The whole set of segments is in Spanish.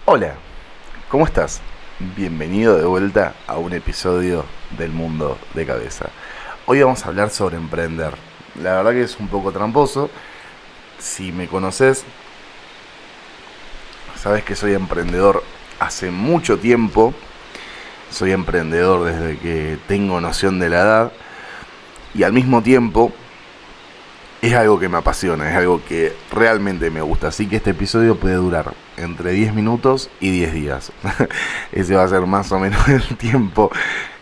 Hola, ¿cómo estás? Bienvenido de vuelta a un episodio del Mundo de Cabeza. Hoy vamos a hablar sobre emprender. La verdad que es un poco tramposo. Si me conoces, sabes que soy emprendedor hace mucho tiempo. Soy emprendedor desde que tengo noción de la edad. Y al mismo tiempo es algo que me apasiona, es algo que realmente me gusta. Así que este episodio puede durar entre 10 minutos y 10 días. Ese va a ser más o menos el tiempo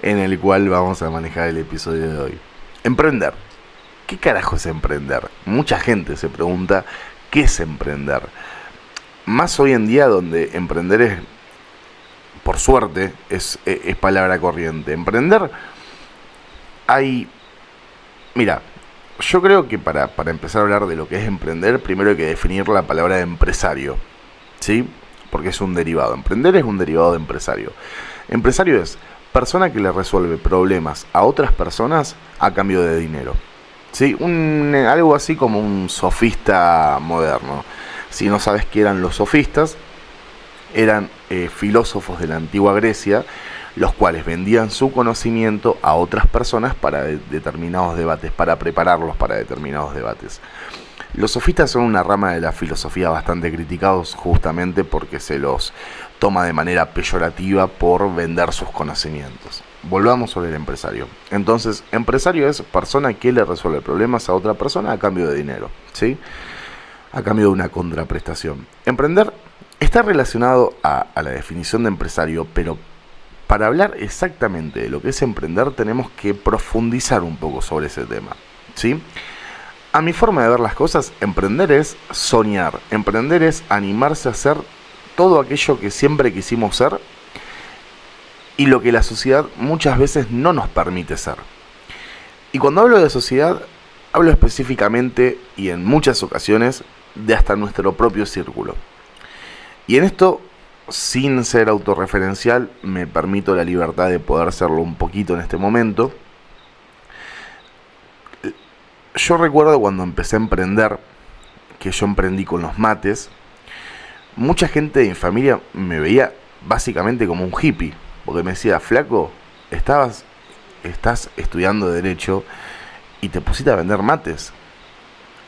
en el cual vamos a manejar el episodio de hoy. Emprender. ¿Qué carajo es emprender? Mucha gente se pregunta qué es emprender. Más hoy en día donde emprender es, por suerte, es palabra corriente. Emprender hay... Mira, yo creo que para empezar a hablar de lo que es emprender, primero hay que definir la palabra de empresario, ¿sí? Porque es un derivado. Emprender es un derivado de empresario. Empresario es persona que le resuelve problemas a otras personas a cambio de dinero, ¿sí? Algo así como un sofista moderno. Si no sabes qué eran los sofistas, eran filósofos de la antigua Grecia, los cuales vendían su conocimiento a otras personas para determinados debates, para prepararlos para determinados debates. Los sofistas son una rama de la filosofía bastante criticados justamente porque se los toma de manera peyorativa por vender sus conocimientos. Volvamos sobre el empresario. Entonces, empresario es persona que le resuelve problemas a otra persona a cambio de dinero, ¿sí? A cambio de una contraprestación. Emprender está relacionado a la definición de empresario, pero para hablar exactamente de lo que es emprender tenemos que profundizar un poco sobre ese tema, ¿sí? A mi forma de ver las cosas, emprender es soñar, emprender es animarse a hacer todo aquello que siempre quisimos ser y lo que la sociedad muchas veces no nos permite ser. Y cuando hablo de sociedad, hablo específicamente y en muchas ocasiones de hasta nuestro propio círculo. Y en esto, sin ser autorreferencial, me permito la libertad de poder serlo un poquito en este momento. Yo recuerdo cuando empecé a emprender, que yo emprendí con los mates, mucha gente de mi familia me veía básicamente como un hippie, porque me decía, flaco, estás estudiando Derecho y te pusiste a vender mates.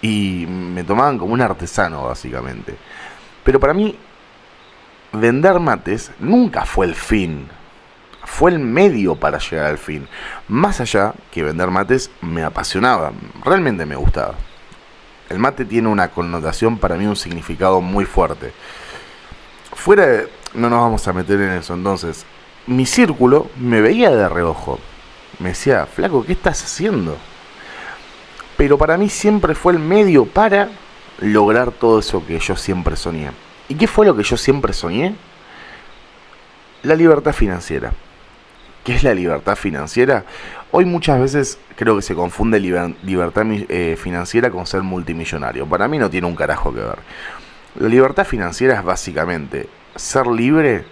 Y me tomaban como un artesano, básicamente. Pero para mí, vender mates nunca fue el fin. Fue el medio para llegar al fin. Más allá que vender mates me apasionaba, realmente me gustaba. El mate tiene una connotación para mí, un significado muy fuerte. No nos vamos a meter en eso. Entonces, mi círculo me veía de reojo. Me decía, flaco, ¿qué estás haciendo? Pero para mí siempre fue el medio para lograr todo eso que yo siempre soñé. ¿Y qué fue lo que yo siempre soñé? La libertad financiera. ¿Qué es la libertad financiera? Hoy muchas veces creo que se confunde libertad financiera con ser multimillonario. Para mí no tiene un carajo que ver. La libertad financiera es básicamente ser libre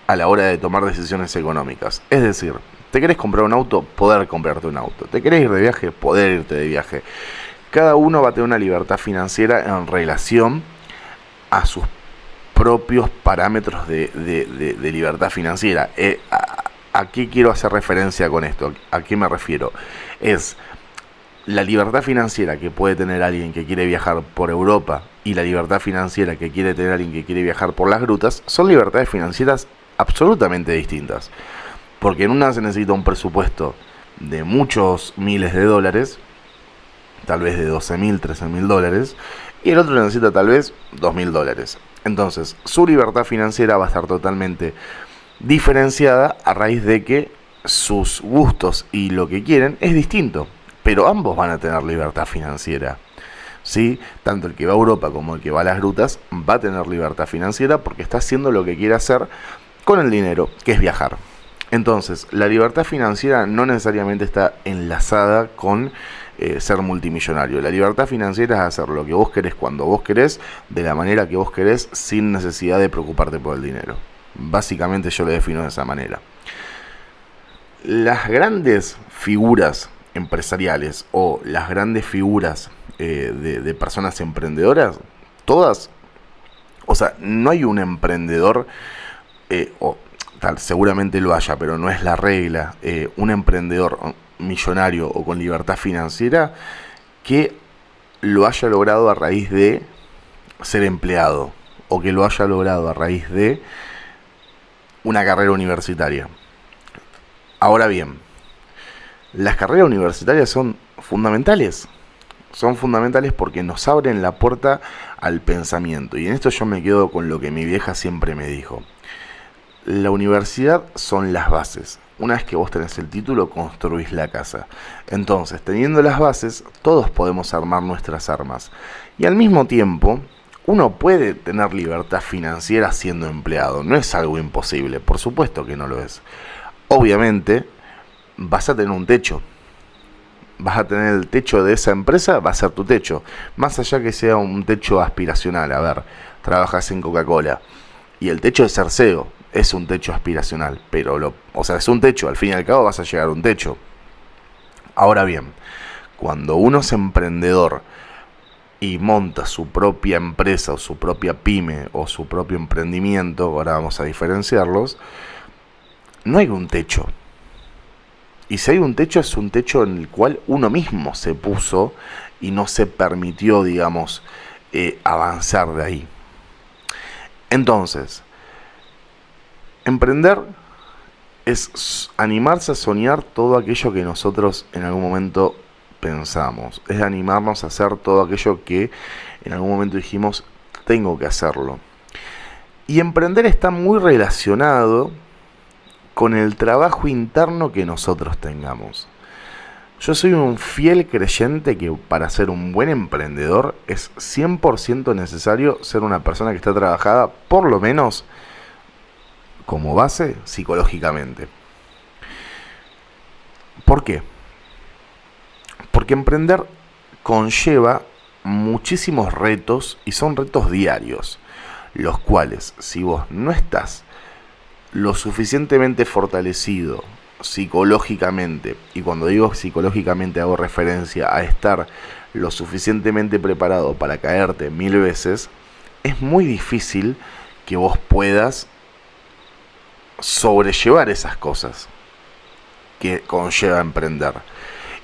a la hora de tomar decisiones económicas. Es decir, ¿te querés comprar un auto? Poder comprarte un auto. ¿Te querés ir de viaje? Poder irte de viaje. Cada uno va a tener una libertad financiera en relación a sus propios parámetros de libertad financiera. ¿A qué quiero hacer referencia con esto? ¿A qué me refiero? Es la libertad financiera que puede tener alguien que quiere viajar por Europa y la libertad financiera que quiere tener alguien que quiere viajar por las grutas son libertades financieras absolutamente distintas. Porque en una se necesita un presupuesto de muchos miles de dólares, tal vez de 12.000, 13.000 dólares, y el otro necesita tal vez 2.000 dólares. Entonces, su libertad financiera va a estar totalmente diferenciada a raíz de que sus gustos y lo que quieren es distinto, pero ambos van a tener libertad financiera, ¿sí? Tanto el que va a Europa como el que va a las grutas va a tener libertad financiera porque está haciendo lo que quiere hacer con el dinero, que es viajar. Entonces, la libertad financiera no necesariamente está enlazada con ser multimillonario. La libertad financiera es hacer lo que vos querés cuando vos querés, de la manera que vos querés, sin necesidad de preocuparte por el dinero. Básicamente yo lo defino de esa manera. Las grandes figuras empresariales o las grandes figuras de personas emprendedoras, todas O sea, no hay un emprendedor, o tal, seguramente lo haya, pero no es la regla, un emprendedor millonario o con libertad financiera que lo haya logrado a raíz de ser empleado o que lo haya logrado a raíz de una carrera universitaria. Ahora bien, las carreras universitarias son fundamentales. Son fundamentales porque nos abren la puerta al pensamiento. Y en esto yo me quedo con lo que mi vieja siempre me dijo. La universidad son las bases. Una vez que vos tenés el título, construís la casa. Entonces, teniendo las bases, todos podemos armar nuestras armas. Y al mismo tiempo, uno puede tener libertad financiera siendo empleado. No es algo imposible, por supuesto que no lo es. Obviamente, vas a tener un techo. Vas a tener el techo de esa empresa, va a ser tu techo. Más allá que sea un techo aspiracional. A ver, trabajas en Coca-Cola y el techo de ser CEO es un techo aspiracional, pero es un techo, al fin y al cabo vas a llegar a un techo. Ahora bien, cuando uno es emprendedor y monta su propia empresa o su propia pyme o su propio emprendimiento, ahora vamos a diferenciarlos, no hay un techo. Y si hay un techo, es un techo en el cual uno mismo se puso y no se permitió, digamos, avanzar de ahí. Entonces, emprender es animarse a soñar todo aquello que nosotros en algún momento pensamos. Es animarnos a hacer todo aquello que en algún momento dijimos, tengo que hacerlo. Y emprender está muy relacionado con el trabajo interno que nosotros tengamos. Yo soy un fiel creyente que para ser un buen emprendedor es 100% necesario ser una persona que está trabajada, por lo menos como base, psicológicamente. ¿Por qué? Porque emprender conlleva muchísimos retos y son retos diarios, los cuales si vos no estás lo suficientemente fortalecido psicológicamente, y cuando digo psicológicamente hago referencia a estar lo suficientemente preparado para caerte 1000 veces, es muy difícil que vos puedas sobrellevar esas cosas que conlleva emprender.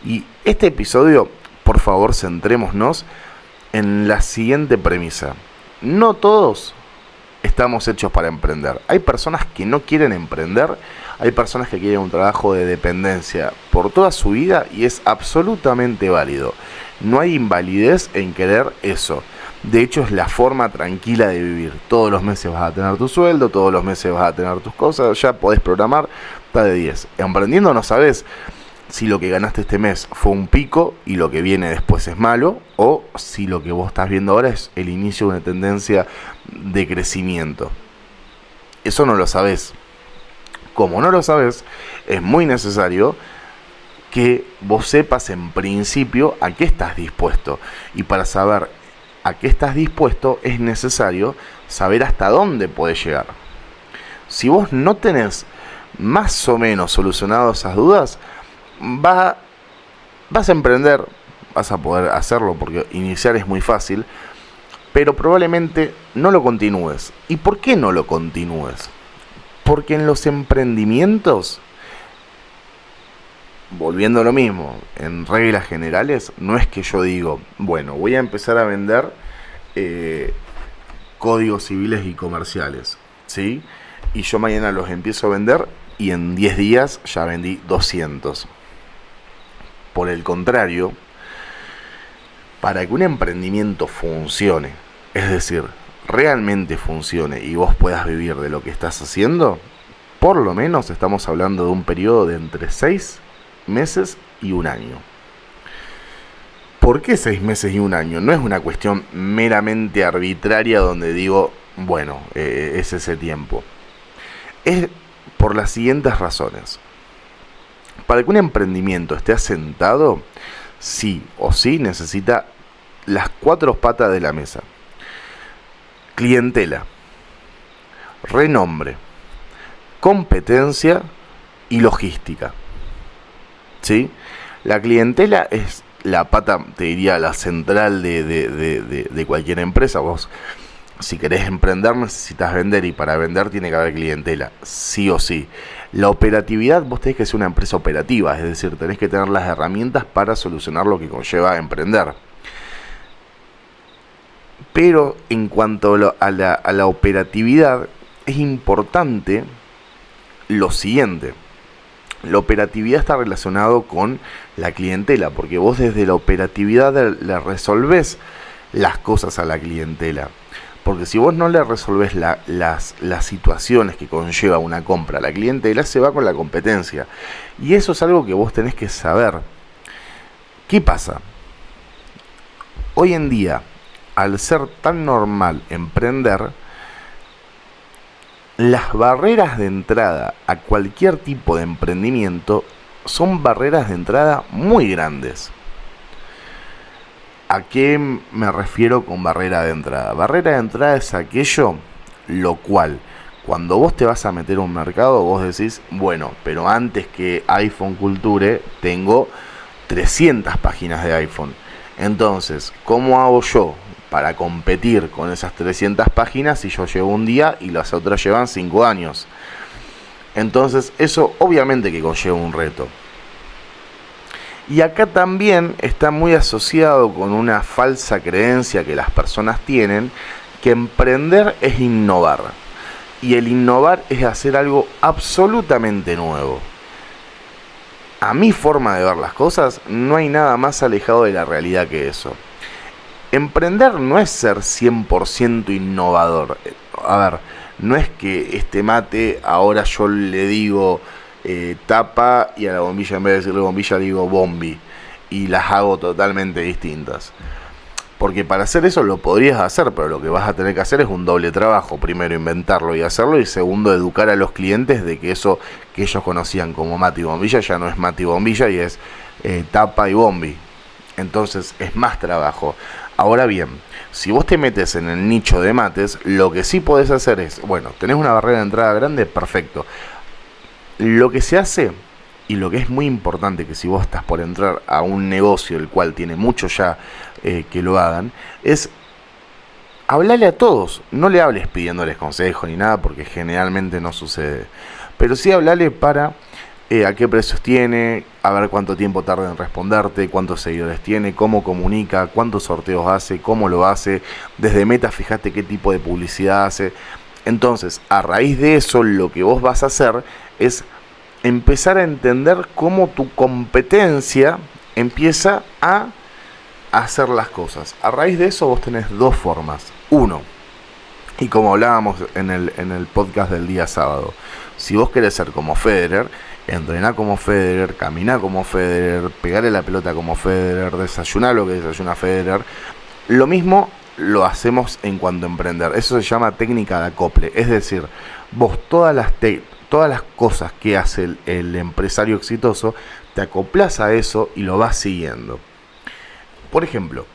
Y este episodio, por favor, centrémonos en la siguiente premisa. No todos estamos hechos para emprender. Hay personas que no quieren emprender, hay personas que quieren un trabajo de dependencia por toda su vida y es absolutamente válido. No hay invalidez en querer eso. De hecho, es la forma tranquila de vivir. Todos los meses vas a tener tu sueldo, todos los meses vas a tener tus cosas, ya podés programar, está de 10. Emprendiendo no sabés si lo que ganaste este mes fue un pico y lo que viene después es malo, o si lo que vos estás viendo ahora es el inicio de una tendencia de crecimiento. Eso no lo sabés. Como no lo sabés, es muy necesario que vos sepas en principio a qué estás dispuesto. Y para saber a qué estás dispuesto es necesario saber hasta dónde podés llegar. Si vos no tenés más o menos solucionado esas dudas, vas a emprender, vas a poder hacerlo porque iniciar es muy fácil, pero probablemente no lo continúes. ¿Y por qué no lo continúes? Porque en los emprendimientos, volviendo a lo mismo, en reglas generales, no es que yo digo, bueno, voy a empezar a vender códigos civiles y comerciales, ¿sí? Y yo mañana los empiezo a vender y en 10 días ya vendí 200. Por el contrario, para que un emprendimiento funcione, es decir, realmente funcione y vos puedas vivir de lo que estás haciendo, por lo menos estamos hablando de un periodo de entre 6 meses y un año. ¿Por qué 6 meses y un año? No es una cuestión meramente arbitraria donde digo, bueno, es ese tiempo. Es por las siguientes razones. Para que un emprendimiento esté asentado, sí o sí necesita las 4 patas de la mesa. Clientela, renombre, competencia y logística. ¿Sí? La clientela es la pata, te diría, la central de cualquier empresa. Vos Si querés emprender necesitas vender, y para vender tiene que haber clientela, sí o sí. La operatividad, vos tenés que ser una empresa operativa, es decir, tenés que tener las herramientas para solucionar lo que conlleva emprender. Pero en cuanto a la operatividad, es importante lo siguiente. La operatividad está relacionado con la clientela, porque vos desde la operatividad le resolvés las cosas a la clientela. Porque si vos no le resolvés las situaciones que conlleva una compra a la clientela, se va con la competencia. Y eso es algo que vos tenés que saber. ¿Qué pasa? Hoy en día, al ser tan normal emprender, las barreras de entrada a cualquier tipo de emprendimiento son barreras de entrada muy grandes. ¿A qué me refiero con barrera de entrada? Barrera de entrada es aquello lo cual, cuando vos te vas a meter a un mercado, vos decís, bueno, pero antes que iPhone Culture, tengo 300 páginas de iPhone. Entonces, ¿cómo hago yo para competir con esas 300 páginas si yo llevo un día y las otras llevan 5 años? Entonces, eso obviamente que conlleva un reto. Y acá también está muy asociado con una falsa creencia que las personas tienen, que emprender es innovar. Y el innovar es hacer algo absolutamente nuevo. A mi forma de ver las cosas, no hay nada más alejado de la realidad que eso. Emprender no es ser 100% innovador. A ver, no es que este mate ahora yo le digo tapa, y a la bombilla, en vez de decirle bombilla, le digo bombi, y las hago totalmente distintas. Porque para hacer eso lo podrías hacer, pero lo que vas a tener que hacer es un doble trabajo. Primero, inventarlo y hacerlo, y segundo, educar a los clientes de que eso que ellos conocían como mate y bombilla ya no es mate y bombilla, y es tapa y bombi. Entonces es más trabajo. Ahora bien, si vos te metes en el nicho de mates, lo que sí podés hacer es, bueno, tenés una barrera de entrada grande, perfecto. Lo que se hace, y lo que es muy importante, que si vos estás por entrar a un negocio el cual tiene mucho ya que lo hagan, es hablarle a todos. No le hables pidiéndoles consejo ni nada, porque generalmente no sucede. Pero sí hablarle para a qué precios tiene, a ver cuánto tiempo tarda en responderte, cuántos seguidores tiene, cómo comunica, cuántos sorteos hace, cómo lo hace. Desde Meta, fíjate qué tipo de publicidad hace. Entonces, a raíz de eso, lo que vos vas a hacer es empezar a entender cómo tu competencia empieza a hacer las cosas. A raíz de eso vos tenés dos formas. Uno, y como hablábamos en el podcast del día sábado, si vos querés ser como Federer, entrená como Federer, caminá como Federer, pegarle la pelota como Federer, desayuná lo que desayuna Federer. Lo mismo lo hacemos en cuanto a emprender. Eso se llama técnica de acople. Es decir, vos todas las cosas que hace el empresario exitoso, te acoplas a eso y lo vas siguiendo. Por ejemplo,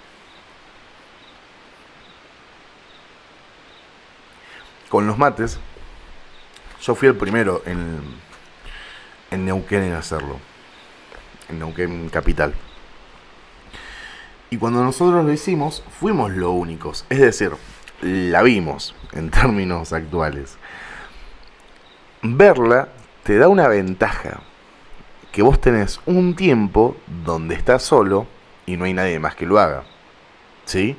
con los mates, yo fui el primero en Neuquén en hacerlo, en Neuquén capital. Y cuando nosotros lo hicimos, fuimos los únicos. Es decir, la vimos en términos actuales. Verla te da una ventaja, que vos tenés un tiempo donde estás solo y no hay nadie más que lo haga, ¿sí?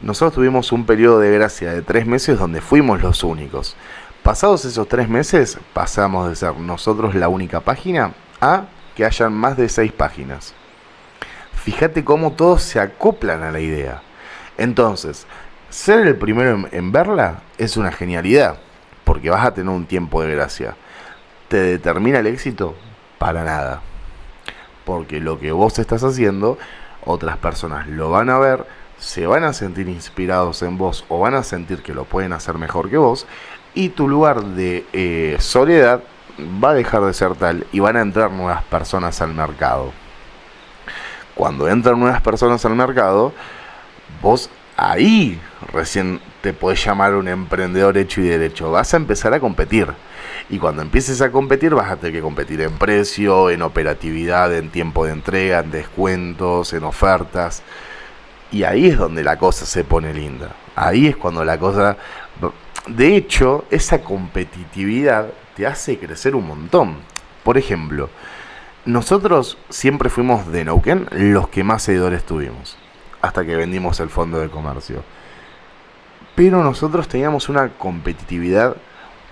Nosotros tuvimos un periodo de gracia de 3 meses donde fuimos los únicos. Pasados esos 3 meses, pasamos de ser nosotros la única página a que hayan más de 6 páginas. Fíjate cómo todos se acoplan a la idea. Entonces, ser el primero en verla es una genialidad, porque vas a tener un tiempo de gracia. ¿Te determina el éxito? Para nada. Porque lo que vos estás haciendo, otras personas lo van a ver, se van a sentir inspirados en vos, o van a sentir que lo pueden hacer mejor que vos, y tu lugar de soledad va a dejar de ser tal, y van a entrar nuevas personas al mercado. Cuando entran nuevas personas al mercado, vos ahí recién te podés llamar un emprendedor hecho y derecho. Vas a empezar a competir. Y cuando empieces a competir, vas a tener que competir en precio, en operatividad, en tiempo de entrega, en descuentos, en ofertas. Y ahí es donde la cosa se pone linda. Ahí es cuando la cosa... De hecho, esa competitividad te hace crecer un montón. Por ejemplo, nosotros siempre fuimos de Neuquén los que más seguidores tuvimos. Hasta que vendimos el fondo de comercio. Pero nosotros teníamos una competitividad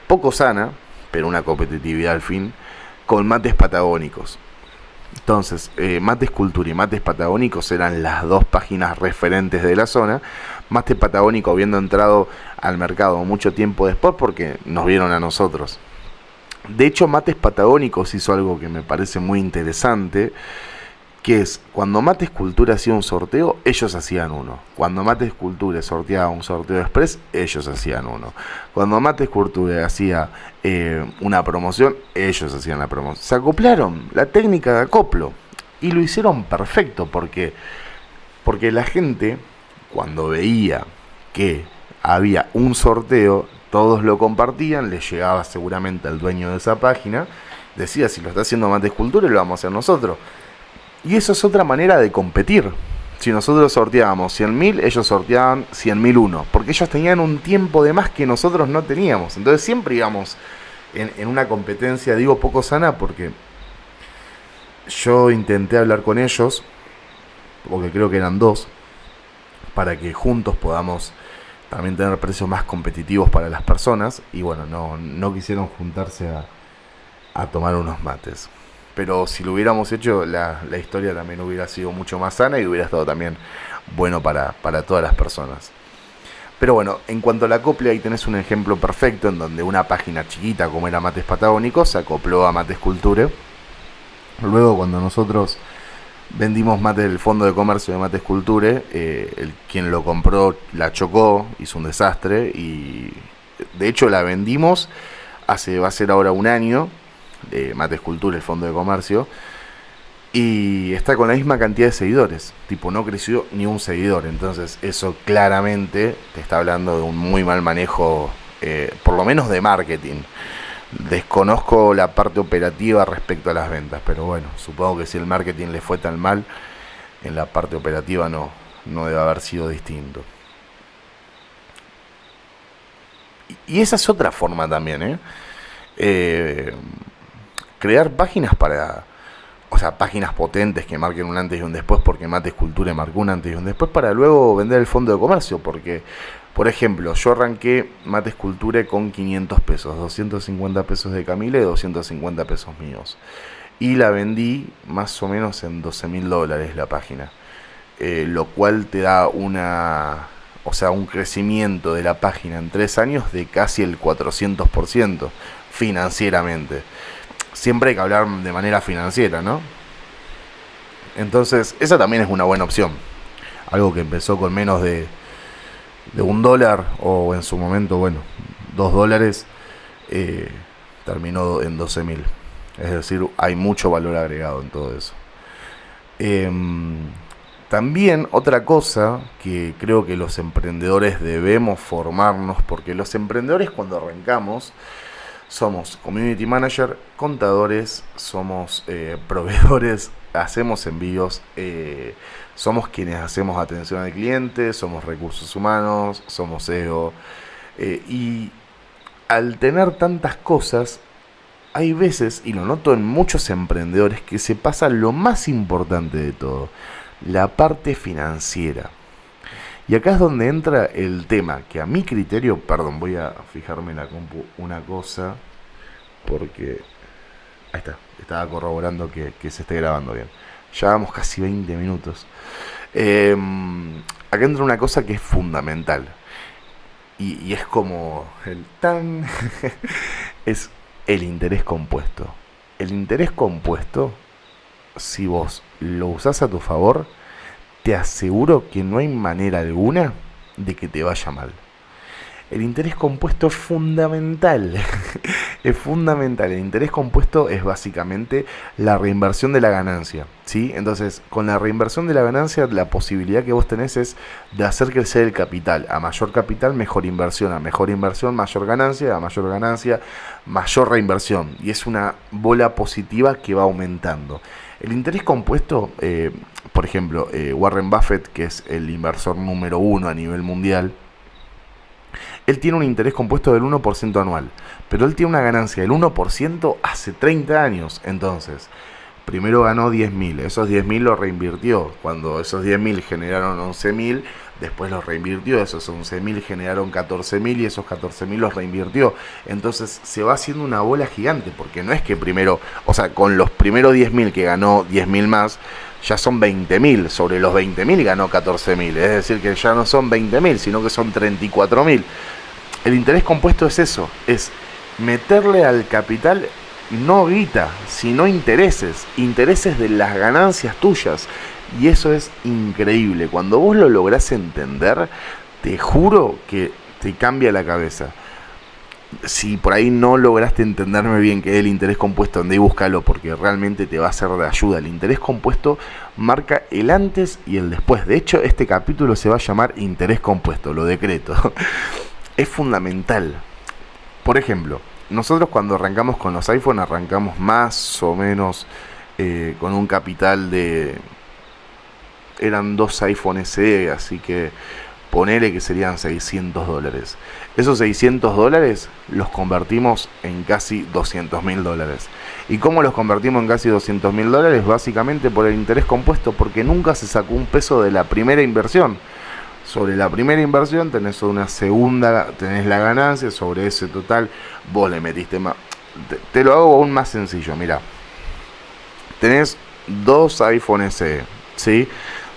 poco sana, pero una competitividad al fin, con mates patagónicos. Entonces, Mates Cultura y Mates Patagónicos eran las dos páginas referentes de la zona. Mate Patagónico habiendo entrado al mercado mucho tiempo después porque nos vieron a nosotros. De hecho, Mates Patagónicos hizo algo que me parece muy interesante, que es, cuando Mates Cultura hacía un sorteo, ellos hacían uno. Cuando Mates Cultura sorteaba un sorteo express, ellos hacían uno. Cuando Mates Cultura hacía una promoción, ellos hacían la promoción. Se acoplaron, la técnica de acoplo, y lo hicieron perfecto, porque la gente, cuando veía que había un sorteo, todos lo compartían, le llegaba seguramente al dueño de esa página, decía, si lo está haciendo Mates Cultura, lo vamos a hacer nosotros. Y eso es otra manera de competir. Si nosotros sorteábamos 100.000, ellos sorteaban 100.001, porque ellos tenían un tiempo de más que nosotros no teníamos. Entonces siempre íbamos en una competencia, digo poco sana, porque yo intenté hablar con ellos, porque creo que eran dos, para que juntos podamos también tener precios más competitivos para las personas. Y bueno, no quisieron juntarse a tomar unos mates. Pero si lo hubiéramos hecho, la historia también hubiera sido mucho más sana y hubiera estado también bueno para todas las personas. Pero bueno, en cuanto a la acopla, ahí tenés un ejemplo perfecto en donde una página chiquita como era Mates Patagónicos se acopló a Mates Culture. Luego, cuando nosotros vendimos mates del fondo de comercio de Mates Culture, quien lo compró la chocó, hizo un desastre, y de hecho la vendimos va a ser ahora un año, de Mates Cultura, el fondo de comercio, y está con la misma cantidad de seguidores, tipo no creció ni un seguidor. Entonces eso claramente te está hablando de un muy mal manejo, por lo menos de marketing. Desconozco la parte operativa respecto a las ventas, pero bueno, supongo que si el marketing le fue tan mal, en la parte operativa no debe haber sido distinto. Y esa es otra forma también, crear páginas páginas potentes que marquen un antes y un después, porque Mates Cultura marcó un antes y un después, para luego vender el fondo de comercio. Porque, por ejemplo, yo arranqué Mates Cultura con 500 pesos, 250 pesos de Camila y 250 pesos míos. Y la vendí más o menos en $12.000 la página. Lo cual te da un crecimiento de la página en 3 años de casi el 400% financieramente. Siempre hay que hablar de manera financiera, ¿no? Entonces, esa también es una buena opción. Algo que empezó con menos de $1, o en su momento, bueno, $2, terminó en 12.000. Es decir, hay mucho valor agregado en todo eso. También otra cosa que creo que los emprendedores debemos formarnos, porque los emprendedores cuando arrancamos somos community manager, contadores, somos proveedores, hacemos envíos, somos quienes hacemos atención al cliente, somos recursos humanos, somos SEO. Y al tener tantas cosas, hay veces, y lo noto en muchos emprendedores, que se pasa lo más importante de todo, la parte financiera. Y acá es donde entra el tema, que a mi criterio, perdón, voy a fijarme en la compu una cosa, porque ahí está, estaba corroborando que se esté grabando bien. Ya vamos casi 20 minutos. Acá entra una cosa que es fundamental, y es como el tan... es el interés compuesto. El interés compuesto, si vos lo usás a tu favor, te aseguro que no hay manera alguna de que te vaya mal. El interés compuesto es fundamental. Es fundamental. El interés compuesto es básicamente la reinversión de la ganancia, ¿sí? Entonces, con la reinversión de la ganancia, la posibilidad que vos tenés es de hacer crecer el capital. A mayor capital, mejor inversión. A mejor inversión, mayor ganancia. A mayor ganancia, mayor reinversión. Y es una bola positiva que va aumentando. El interés compuesto, por ejemplo, Warren Buffett, que es el inversor número uno a nivel mundial, él tiene un interés compuesto del 1% anual, pero él tiene una ganancia del 1% hace 30 años. Entonces, primero ganó 10.000, esos 10.000 los reinvirtió. Cuando esos 10.000 generaron 11.000, después los reinvirtió. Esos 11.000 generaron 14.000 y esos 14.000 los reinvirtió. Entonces se va haciendo una bola gigante, porque no es que primero, o sea, con los primeros 10.000 que ganó 10.000 más, ya son 20.000. Sobre los 20.000 ganó 14.000. Es decir, que ya no son 20.000, sino que son 34.000. El interés compuesto es eso, es meterle al capital no guita, sino intereses, intereses de las ganancias tuyas. Y eso es increíble. Cuando vos lo lográs entender, te juro que te cambia la cabeza. Si por ahí no lograste entenderme bien qué es el interés compuesto, andá y búscalo, porque realmente te va a ser de ayuda. El interés compuesto marca el antes y el después. De hecho, este capítulo se va a llamar interés compuesto, lo decreto. Es fundamental. Por ejemplo, nosotros cuando arrancamos con los iPhone, arrancamos más o menos con un capital de... Eran 2 iPhone SE, así que ponele que serían $600. Esos $600 los convertimos en casi $200.000. ¿Y cómo los convertimos en casi $200.000? Básicamente por el interés compuesto, porque nunca se sacó un peso de la primera inversión. Sobre la primera inversión tenés una segunda, tenés la ganancia. Sobre ese total vos le metiste más. Te lo hago aún más sencillo, mira. Tenés 2 iPhone SE, ¿sí?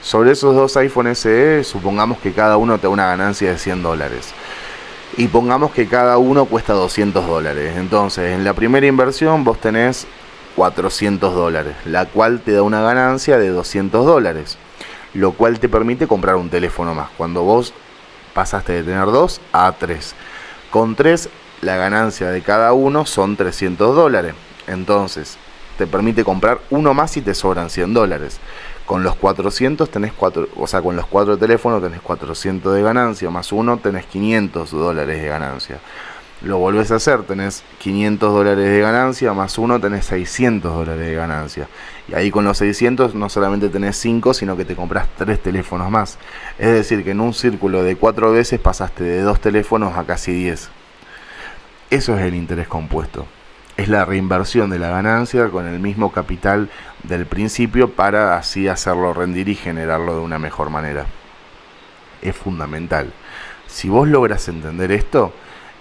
Sobre esos 2 iPhone SE, supongamos que cada uno te da una ganancia de $100. Y pongamos que cada uno cuesta $200. Entonces, en la primera inversión vos tenés $400, la cual te da una ganancia de $200. Lo cual te permite comprar un teléfono más. Cuando vos pasaste de tener 2 a 3. Con 3, la ganancia de cada uno son $300. Entonces, te permite comprar uno más y te sobran $100. Con los 400 tenés 4, o sea, con los 4 teléfonos tenés 400 de ganancia, más uno tenés $500 de ganancia. Lo volvés a hacer, tenés $500 de ganancia, más uno tenés $600 de ganancia. Y ahí con los 600 no solamente tenés 5, sino que te compras 3 teléfonos más. Es decir, que en un círculo de 4 veces pasaste de 2 teléfonos a casi 10. Eso es el interés compuesto. Es la reinversión de la ganancia con el mismo capital del principio para así hacerlo rendir y generarlo de una mejor manera. Es fundamental. Si vos logras entender esto,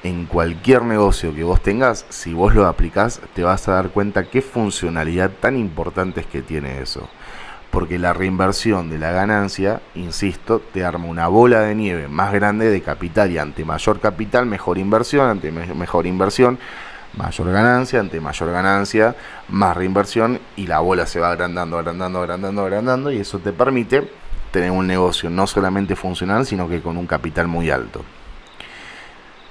en cualquier negocio que vos tengas, si vos lo aplicás, te vas a dar cuenta qué funcionalidad tan importante es que tiene eso. Porque la reinversión de la ganancia, insisto, te arma una bola de nieve más grande de capital, y ante mayor capital, mejor inversión, ante mejor inversión, mayor ganancia, ante mayor ganancia, más reinversión, y la bola se va agrandando, agrandando, agrandando, agrandando, y eso te permite tener un negocio no solamente funcional, sino que con un capital muy alto.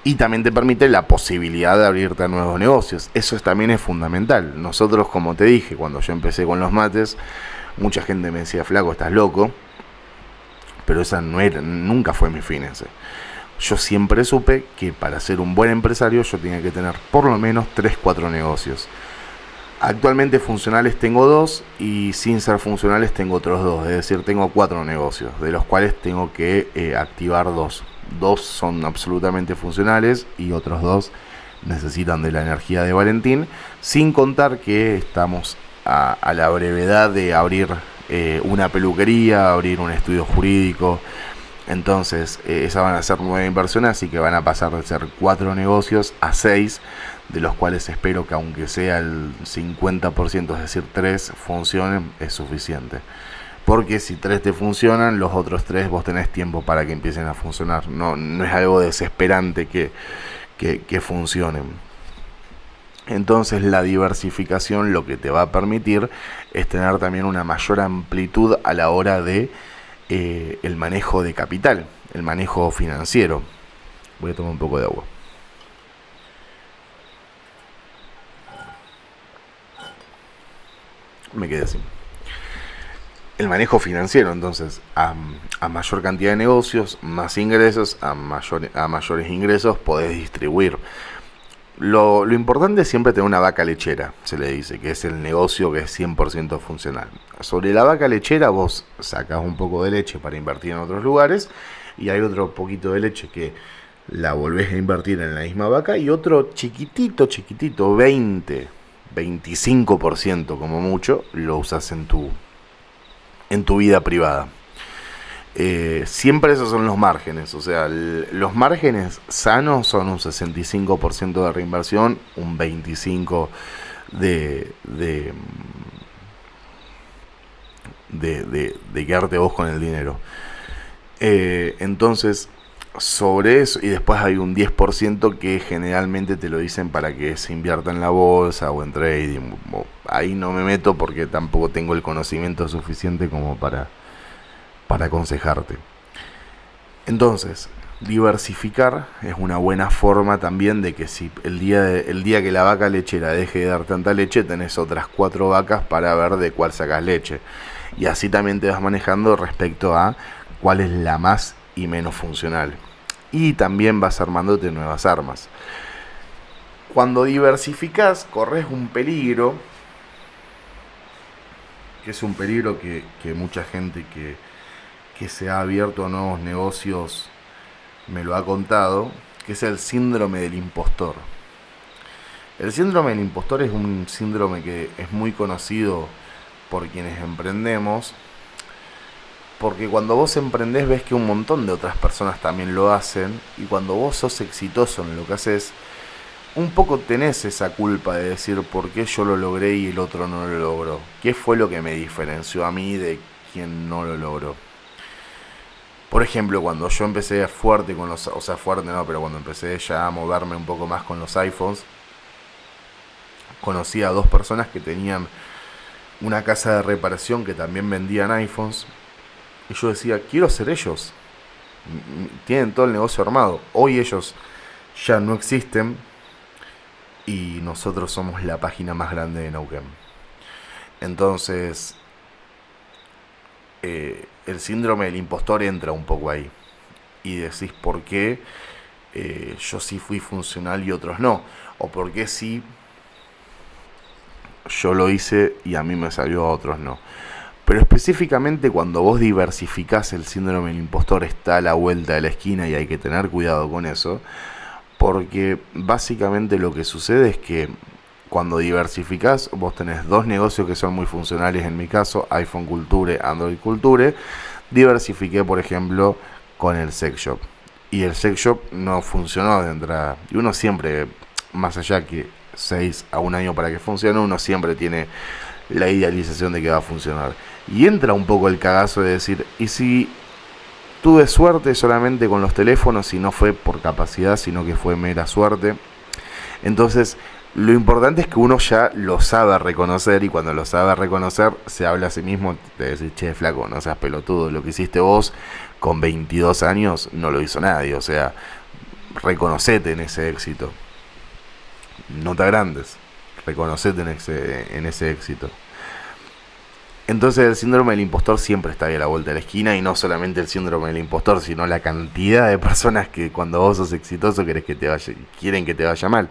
Y también te permite la posibilidad de abrirte a nuevos negocios. Eso también es fundamental. Nosotros, como te dije, cuando yo empecé con los mates, mucha gente me decía, flaco, estás loco. Pero esa no era, nunca fue mi fin ese. Yo siempre supe que para ser un buen empresario yo tenía que tener por lo menos 3-4 negocios. Actualmente funcionales tengo 2 y sin ser funcionales tengo otros 2. Es decir, tengo 4 negocios, de los cuales tengo que activar 2. 2 son absolutamente funcionales y otros 2 necesitan de la energía de Valentín. Sin contar que estamos a la brevedad de abrir una peluquería, abrir un estudio jurídico. Entonces, esas van a ser 9 inversiones, así que van a pasar de ser 4 negocios a 6, de los cuales espero que aunque sea el 50%, es decir, 3 funcionen, es suficiente. Porque si 3 te funcionan, los otros 3 vos tenés tiempo para que empiecen a funcionar. No es algo desesperante que funcionen. Entonces la diversificación lo que te va a permitir es tener también una mayor amplitud a la hora de el manejo de capital, el manejo financiero. Voy a tomar un poco de agua. me quedé sin. El manejo financiero, entonces, a mayor cantidad de negocios, más ingresos, a mayores ingresos podés distribuir. Lo importante es siempre tener una vaca lechera, se le dice, que es el negocio que es 100% funcional. Sobre la vaca lechera vos sacás un poco de leche para invertir en otros lugares y hay otro poquito de leche que la volvés a invertir en la misma vaca y otro chiquitito, 25% como mucho, lo usas en tu vida privada. Siempre esos son los márgenes, o sea, los márgenes sanos son un 65% de reinversión, un 25% de quedarte vos con el dinero. Entonces, sobre eso, y después hay un 10% que generalmente te lo dicen para que se invierta en la bolsa o en trading. Ahí no me meto porque tampoco tengo el conocimiento suficiente como para aconsejarte. Entonces, diversificar es una buena forma también de que si el día que la vaca lechera deje de dar tanta leche, tenés otras 4 vacas para ver de cuál sacas leche. Y así también te vas manejando respecto a cuál es la más y menos funcional. Y también vas armándote nuevas armas. Cuando diversificás, corres un peligro, que es un peligro que mucha gente que se ha abierto a nuevos negocios me lo ha contado, que es el síndrome del impostor. El síndrome del impostor es un síndrome que es muy conocido por quienes emprendemos, porque cuando vos emprendés ves que un montón de otras personas también lo hacen, y cuando vos sos exitoso en lo que haces, un poco tenés esa culpa de decir por qué yo lo logré y el otro no lo logró. ¿Qué fue lo que me diferenció a mí de quien no lo logró? Por ejemplo, cuando yo empecé fuerte con los... O sea, fuerte no, pero cuando empecé ya a moverme un poco más con los iPhones, conocí a 2 personas que tenían una casa de reparación que también vendían iPhones. Y yo decía, quiero ser ellos. Tienen todo el negocio armado. Hoy ellos ya no existen y nosotros somos la página más grande de Neuquén. Entonces, el síndrome del impostor entra un poco ahí. Y decís, ¿por qué yo sí fui funcional y otros no? O por qué sí yo lo hice y a mí me salió, a otros no. Pero específicamente cuando vos diversificás, el síndrome del impostor está a la vuelta de la esquina y hay que tener cuidado con eso, porque básicamente lo que sucede es que cuando diversificás, vos tenés 2 negocios que son muy funcionales, en mi caso, iPhone Culture, Android Culture. Diversifiqué, por ejemplo, con el sex shop. Y el sex shop no funcionó de entrada. Y uno siempre, más allá que 6 a 1 año para que funcione, uno siempre tiene la idealización de que va a funcionar. Y entra un poco el cagazo de decir, ¿y si tuve suerte solamente con los teléfonos y no fue por capacidad, sino que fue mera suerte? Entonces, lo importante es que uno ya lo sabe reconocer, y cuando lo sabe reconocer, se habla a sí mismo, te decís, che, flaco, no seas pelotudo, lo que hiciste vos con 22 años no lo hizo nadie, o sea, reconocete en ese éxito. No te agrandes, reconocete en ese éxito. Entonces el síndrome del impostor siempre está ahí a la vuelta de la esquina, y no solamente el síndrome del impostor, sino la cantidad de personas que cuando vos sos exitoso quieren que te vaya mal.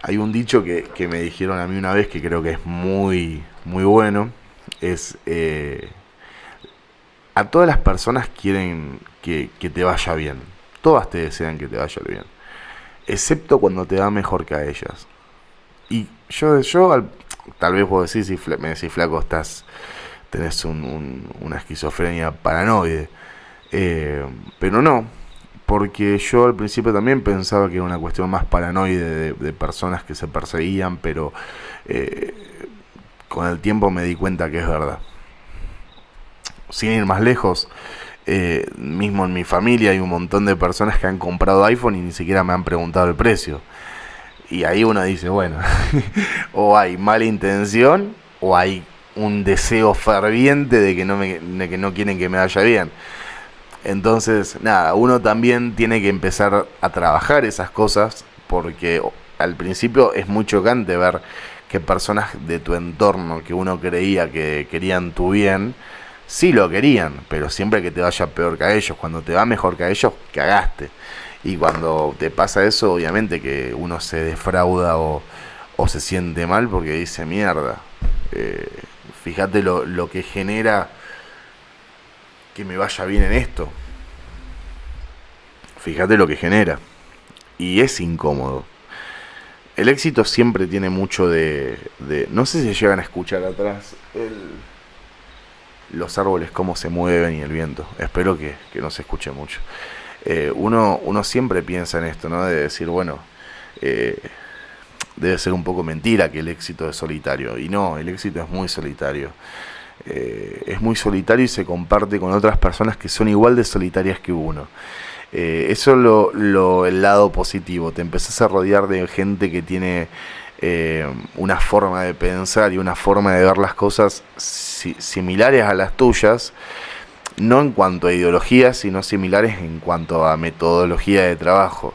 Hay un dicho que me dijeron a mí una vez que creo que es muy, muy bueno, es a todas las personas quieren que te vaya bien, todas te desean que te vaya bien, excepto cuando te va mejor que a ellas. Y tal vez vos decís, si me decís, flaco, tenés una esquizofrenia paranoide, pero no, porque yo al principio también pensaba que era una cuestión más paranoide de personas que se perseguían, pero con el tiempo me di cuenta que es verdad. Sin ir más lejos, mismo en mi familia hay un montón de personas que han comprado iPhone y ni siquiera me han preguntado el precio. Y ahí uno dice, bueno, o hay mala intención o hay un deseo ferviente de que no quieren que me vaya bien. Entonces, nada, uno también tiene que empezar a trabajar esas cosas, porque al principio es muy chocante ver que personas de tu entorno que uno creía que querían tu bien, sí lo querían, pero siempre que te vaya peor que a ellos. Cuando te va mejor que a ellos, cagaste. Y cuando te pasa eso, obviamente que uno se defrauda o se siente mal porque dice, mierda, eh, fíjate lo que genera que me vaya bien en esto. Fíjate lo que genera. Y es incómodo. El éxito siempre tiene mucho no sé si llegan a escuchar atrás los árboles cómo se mueven y el viento. Espero que no se escuche mucho. Uno siempre piensa en esto, ¿no? De decir, bueno, eh, debe ser un poco mentira que el éxito es solitario. Y no, el éxito es muy solitario. Es muy solitario y se comparte con otras personas que son igual de solitarias que uno. Eso es el lado positivo. Te empezás a rodear de gente que tiene una forma de pensar y una forma de ver las cosas similares a las tuyas, no en cuanto a ideología, sino similares en cuanto a metodología de trabajo.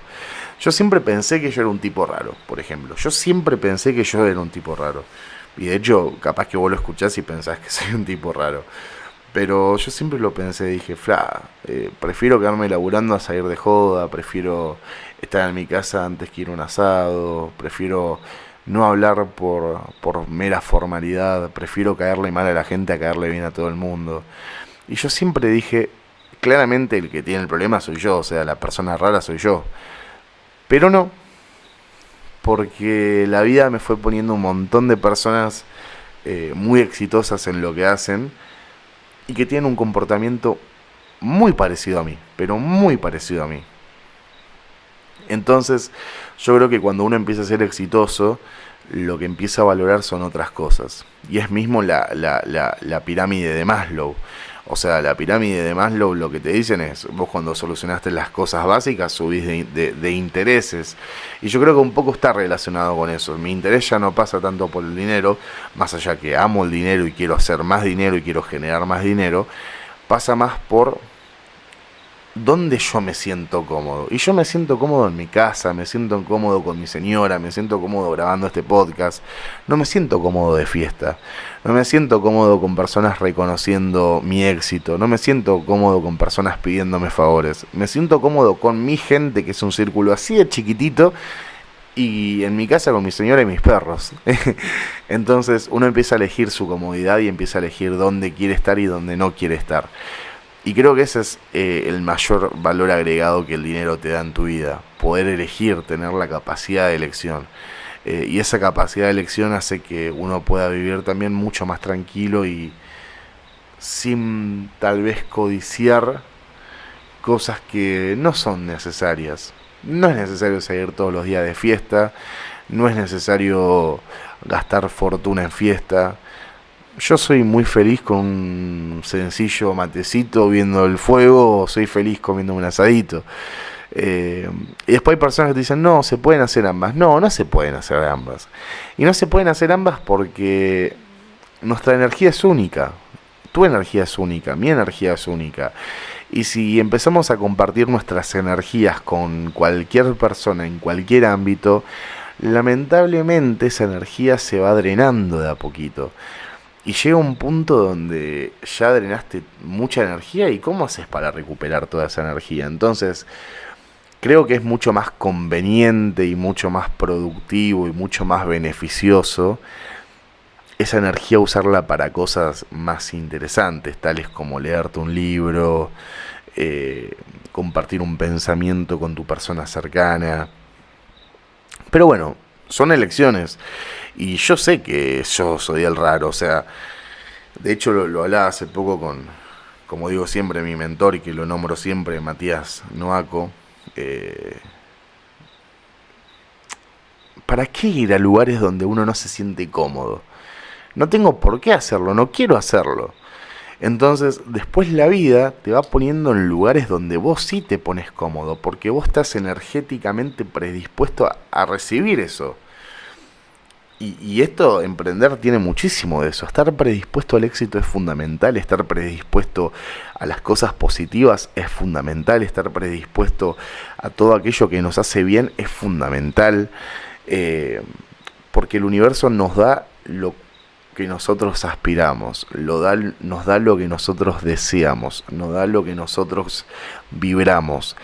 Yo siempre pensé que yo era un tipo raro, por ejemplo. Yo siempre pensé que yo era un tipo raro. Y de hecho, capaz que vos lo escuchás y pensás que soy un tipo raro. Pero yo siempre lo pensé, dije, prefiero quedarme laburando a salir de joda, prefiero estar en mi casa antes que ir a un asado, prefiero no hablar por mera formalidad, prefiero caerle mal a la gente a caerle bien a todo el mundo. Y yo siempre dije, claramente el que tiene el problema soy yo, o sea, la persona rara soy yo. Pero no, porque la vida me fue poniendo un montón de personas muy exitosas en lo que hacen y que tienen un comportamiento muy parecido a mí, pero muy parecido a mí. Entonces, yo creo que cuando uno empieza a ser exitoso, lo que empieza a valorar son otras cosas. Y es mismo la pirámide de Maslow. O sea, la pirámide de Maslow lo que te dicen es, vos cuando solucionaste las cosas básicas subís de intereses. Y yo creo que un poco está relacionado con eso. Mi interés ya no pasa tanto por el dinero, más allá que amo el dinero y quiero hacer más dinero y quiero generar más dinero, pasa más por dónde yo me siento cómodo. Y yo me siento cómodo en mi casa, me siento cómodo con mi señora, me siento cómodo grabando este podcast. No me siento cómodo de fiesta. No me siento cómodo con personas reconociendo mi éxito. No me siento cómodo con personas pidiéndome favores. Me siento cómodo con mi gente, que es un círculo así de chiquitito, y en mi casa con mi señora y mis perros. Entonces uno empieza a elegir su comodidad y empieza a elegir dónde quiere estar y dónde no quiere estar. Y creo que ese es el mayor valor agregado que el dinero te da en tu vida. Poder elegir, tener la capacidad de elección. Y esa capacidad de elección hace que uno pueda vivir también mucho más tranquilo y sin tal vez codiciar cosas que no son necesarias. No es necesario salir todos los días de fiesta. No es necesario gastar fortuna en fiesta. Yo soy muy feliz con un sencillo matecito viendo el fuego, o soy feliz comiendo un asadito. Y después hay personas que te dicen, no, se pueden hacer ambas. No, no se pueden hacer ambas. Y no se pueden hacer ambas porque nuestra energía es única. Tu energía es única, mi energía es única. Y si empezamos a compartir nuestras energías con cualquier persona en cualquier ámbito, lamentablemente esa energía se va drenando de a poquito. Y llega un punto donde ya drenaste mucha energía y ¿cómo haces para recuperar toda esa energía? Entonces, creo que es mucho más conveniente y mucho más productivo y mucho más beneficioso esa energía usarla para cosas más interesantes, tales como leerte un libro, compartir un pensamiento con tu persona cercana. Pero bueno, son elecciones. Y yo sé que yo soy el raro, o sea, de hecho lo hablaba hace poco con, como digo siempre, mi mentor y que lo nombro siempre, Matías Noaco. ¿Para qué ir a lugares donde uno no se siente cómodo? No tengo por qué hacerlo, no quiero hacerlo. Entonces, después la vida te va poniendo en lugares donde vos sí te pones cómodo, porque vos estás energéticamente predispuesto a recibir eso. Y esto, emprender, tiene muchísimo de eso. Estar predispuesto al éxito es fundamental, estar predispuesto a las cosas positivas es fundamental, estar predispuesto a todo aquello que nos hace bien es fundamental. Porque porque el universo nos da lo que nosotros aspiramos, nos da lo que nosotros deseamos, nos da lo que nosotros vibramos.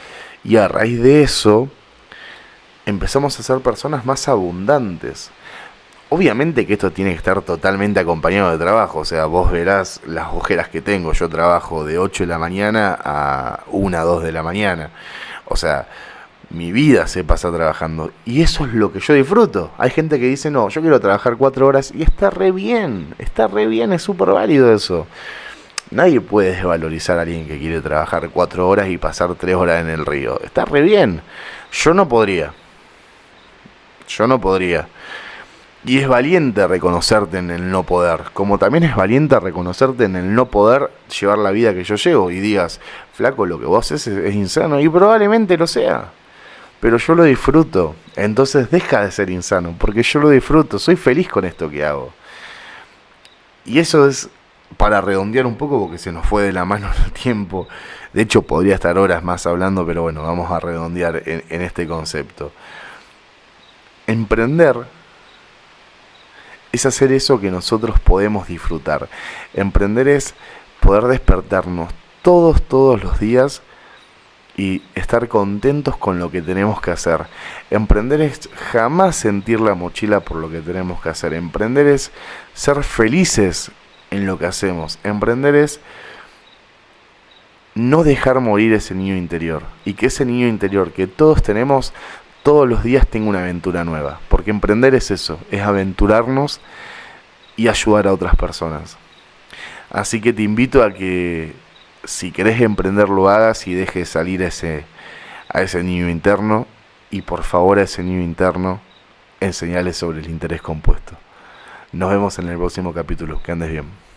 Y a raíz de eso, empezamos a ser personas más abundantes. Obviamente que esto tiene que estar totalmente acompañado de trabajo. O sea, vos verás las ojeras que tengo. Yo trabajo de 8 de la mañana a 1, 2 de la mañana. O sea, mi vida se pasa trabajando. Y eso es lo que yo disfruto. Hay gente que dice, no, yo quiero trabajar 4 horas. Y está re bien, es súper válido eso. Nadie puede desvalorizar a alguien que quiere trabajar 4 horas y pasar 3 horas en el río. Está re bien. Yo no podría. Y es valiente reconocerte en el no poder, como también es valiente reconocerte en el no poder llevar la vida que yo llevo y digas, flaco, lo que vos haces es insano, y probablemente lo sea, pero yo lo disfruto. Entonces deja de ser insano, porque yo lo disfruto, soy feliz con esto que hago. Y eso es para redondear un poco, porque se nos fue de la mano el tiempo. De hecho podría estar horas más hablando, pero bueno, vamos a redondear en este concepto. Emprender es hacer eso que nosotros podemos disfrutar. Emprender es poder despertarnos todos los días y estar contentos con lo que tenemos que hacer. Emprender es jamás sentir la mochila por lo que tenemos que hacer. Emprender es ser felices en lo que hacemos. Emprender es no dejar morir ese niño interior. Y que ese niño interior que todos tenemos, todos los días tenga una aventura nueva. Porque emprender es eso, es aventurarnos y ayudar a otras personas. Así que te invito a que si querés emprender lo hagas y dejes salir a ese niño interno. Y por favor a ese niño interno enseñale sobre el interés compuesto. Nos vemos en el próximo capítulo. Que andes bien.